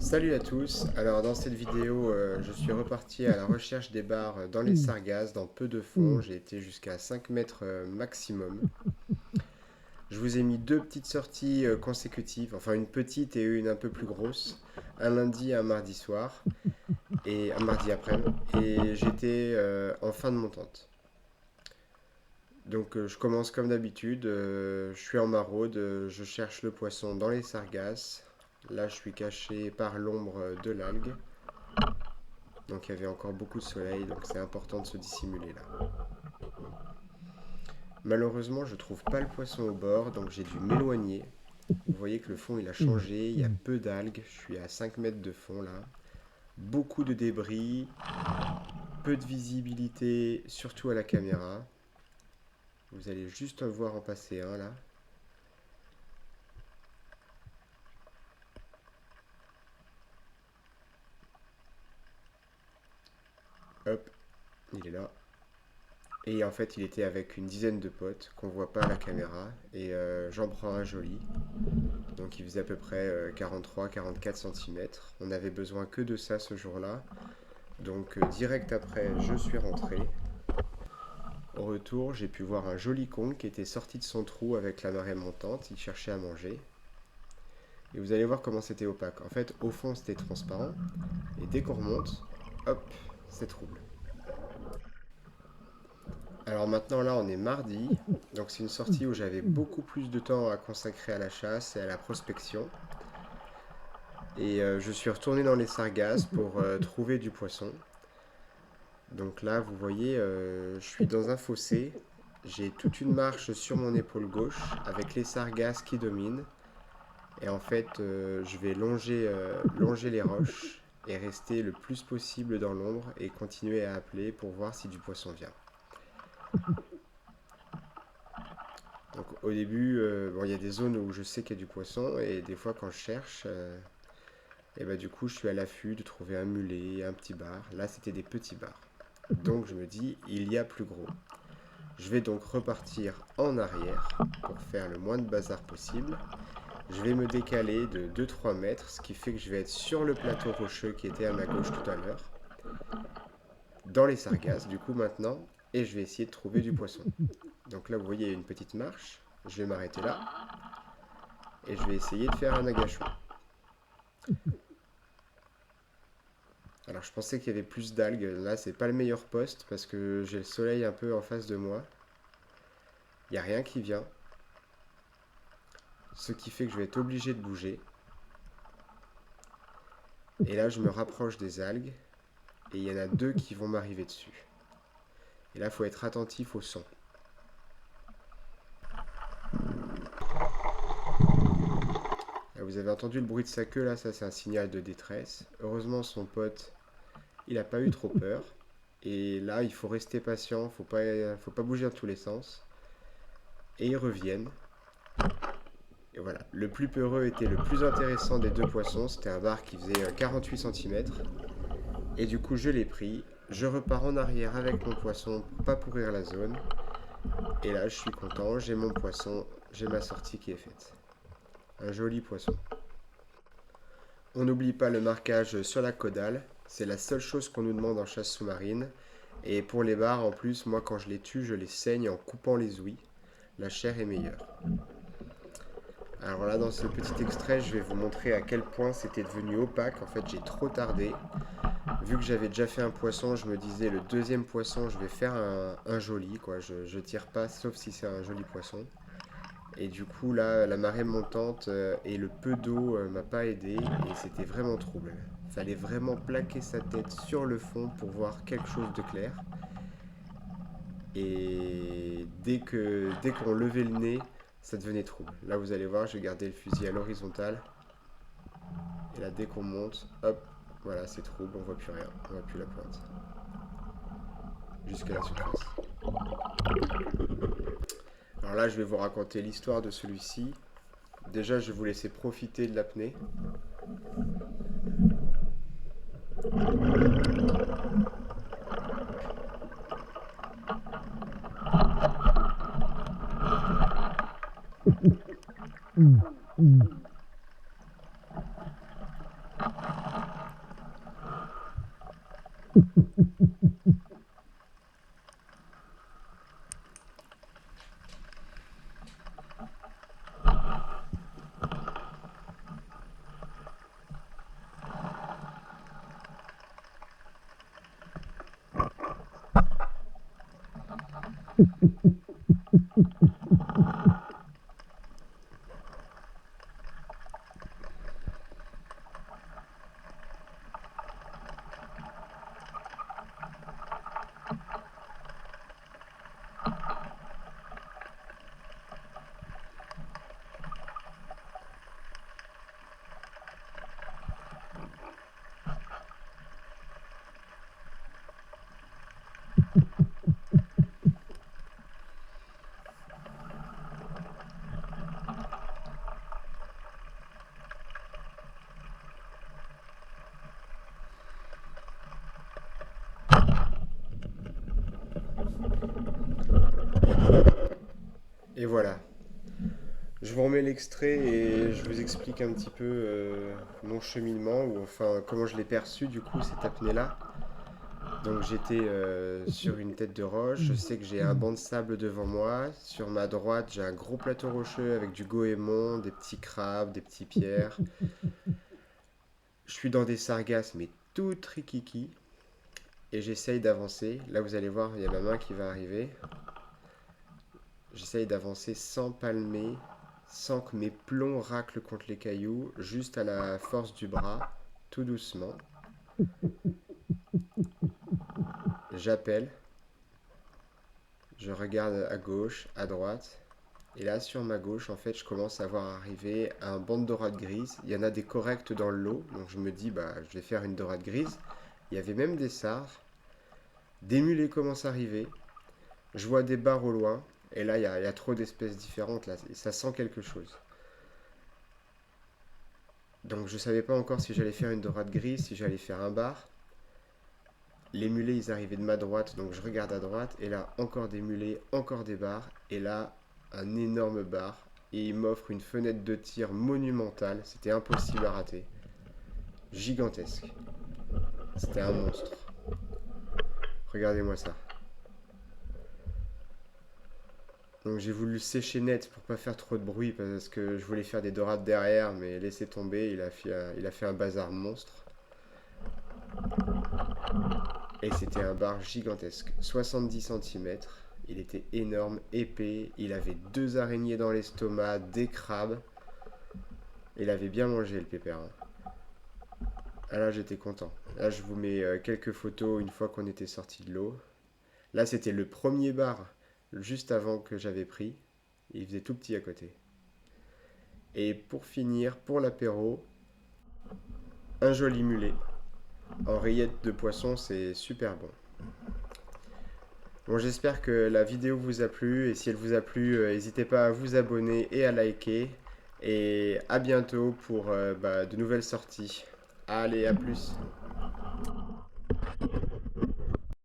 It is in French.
Salut à tous, alors dans cette vidéo je suis reparti à la recherche des bars dans les sargasses, dans peu de fond, j'ai été jusqu'à 5 mètres maximum. Je vous ai mis deux petites sorties consécutives, enfin une petite et une un peu plus grosse, un lundi et un mardi soir, et un mardi après-midi, et j'étais en fin de montante. Donc je commence comme d'habitude, je suis en maraude, je cherche le poisson dans les sargasses. Là je suis caché par l'ombre de l'algue. Donc il y avait encore beaucoup de soleil, donc c'est important de se dissimuler là. Malheureusement, je trouve pas le poisson au bord, donc j'ai dû m'éloigner. Vous voyez que le fond il a changé, il y a peu d'algues, je suis à 5 mètres de fond là. Beaucoup de débris, peu de visibilité, surtout à la caméra. Vous allez juste en voir en passer un là. Hop, il est là. Et en fait, il était avec une dizaine de potes qu'on voit pas à la caméra. Et j'en prends un joli. Donc il faisait à peu près 43-44 cm. On n'avait besoin que de ça ce jour-là. Donc direct après, je suis rentré. Au retour, j'ai pu voir un joli con qui était sorti de son trou avec la marée montante. Il cherchait à manger. Et vous allez voir comment c'était opaque. En fait, au fond, c'était transparent. Et dès qu'on remonte, hop, c'est trouble. Alors maintenant, là, on est mardi. Donc c'est une sortie où j'avais beaucoup plus de temps à consacrer à la chasse et à la prospection. Et je suis retourné dans les sargasses pour trouver du poisson. Donc là, vous voyez, je suis dans un fossé. J'ai toute une marche sur mon épaule gauche avec les sargasses qui dominent. Et en fait, je vais longer les roches et rester le plus possible dans l'ombre et continuer à appeler pour voir si du poisson vient. Donc au début, bon, il y a des zones où je sais qu'il y a du poisson et des fois quand je cherche, et bah, du coup je suis à l'affût de trouver un mulet, un petit bar. Là c'était des petits bars. Donc je me dis, il y a plus gros. Je vais donc repartir en arrière pour faire le moins de bazar possible. Je vais me décaler de 2-3 mètres, ce qui fait que je vais être sur le plateau rocheux qui était à ma gauche tout à l'heure, dans les sargasses du coup maintenant, et je vais essayer de trouver du poisson. Donc là vous voyez une petite marche, je vais m'arrêter là, et je vais essayer de faire un agachon. Alors je pensais qu'il y avait plus d'algues, là c'est pas le meilleur poste parce que j'ai le soleil un peu en face de moi. Il n'y a rien qui vient, ce qui fait que je vais être obligé de bouger. Et là je me rapproche des algues, et il y en a deux qui vont m'arriver dessus. Et là il faut être attentif au son. Là, vous avez entendu le bruit de sa queue là, ça c'est un signal de détresse. Heureusement son pote, il n'a pas eu trop peur. Et là il faut rester patient, faut pas bouger dans tous les sens. Et ils reviennent. Et voilà, le plus peureux était le plus intéressant des deux poissons, c'était un bar qui faisait 48 cm. Et du coup je l'ai pris, je repars en arrière avec mon poisson pour pas pourrir la zone. Et là je suis content, j'ai mon poisson, j'ai ma sortie qui est faite. Un joli poisson. On n'oublie pas le marquage sur la caudale, c'est la seule chose qu'on nous demande en chasse sous-marine. Et pour les bars en plus, moi quand je les tue, je les saigne en coupant les ouïes. La chair est meilleure. Alors là, dans ce petit extrait, je vais vous montrer à quel point c'était devenu opaque. En fait, j'ai trop tardé. Vu que j'avais déjà fait un poisson, je me disais le deuxième poisson, je vais faire un joli, quoi. Je tire pas, sauf si c'est un joli poisson. Et du coup, là, la marée montante et le peu d'eau m'a pas aidé et c'était vraiment trouble. Fallait vraiment plaquer sa tête sur le fond pour voir quelque chose de clair. Et dès qu'on levait le nez, ça devenait trouble. Là, vous allez voir, je vais garder le fusil à l'horizontale. Et là, dès qu'on monte, hop, voilà, c'est trouble, on voit plus rien, on voit plus la pointe. Jusqu'à la surface. Alors là, je vais vous raconter l'histoire de celui-ci. Déjà, je vais vous laisser profiter de l'apnée. Et voilà. Je vous remets l'extrait et je vous explique un petit peu mon cheminement, ou enfin comment je l'ai perçu du coup cette apnée-là. Donc j'étais sur une tête de roche, je sais que j'ai un banc de sable devant moi, sur ma droite j'ai un gros plateau rocheux avec du goémon, des petits crabes, des petits pierres. Je suis dans des sargasses mais tout rikiki et j'essaye d'avancer. Là vous allez voir, il y a ma main qui va arriver. J'essaye d'avancer sans palmer, sans que mes plombs raclent contre les cailloux, juste à la force du bras, tout doucement. J'appelle, je regarde à gauche, à droite, et là sur ma gauche, en fait, je commence à voir arriver un banc de dorade grise. Il y en a des corrects dans le lot, donc je me dis, bah, je vais faire une dorade grise. Il y avait même des sards, des mulets commencent à arriver. Je vois des barres au loin, et là, il y a trop d'espèces différentes, là, et ça sent quelque chose. Donc je savais pas encore si j'allais faire une dorade grise, si j'allais faire un bar. Les mulets, ils arrivaient de ma droite, donc je regarde à droite, et là, encore des mulets, encore des bars, et là, un énorme bar, et il m'offre une fenêtre de tir monumentale, c'était impossible à rater, gigantesque, c'était un monstre. Regardez-moi ça. Donc j'ai voulu sécher net pour pas faire trop de bruit, parce que je voulais faire des dorades derrière, mais laissez tomber, il a fait un bazar monstre. Et c'était un bar gigantesque, 70 centimètres. Il était énorme, épais, il avait deux araignées dans l'estomac, des crabes. Il avait bien mangé le pépère, hein. Ah là j'étais content. Là je vous mets quelques photos une fois qu'on était sorti de l'eau. Là c'était le premier bar juste avant que j'avais pris. Il faisait tout petit à côté. Et pour finir, pour l'apéro, un joli mulet. En rillettes de poisson, c'est super bon. Bon, j'espère que la vidéo vous a plu, et si elle vous a plu, n'hésitez pas à vous abonner et à liker. Et à bientôt pour de nouvelles sorties. Allez, à plus.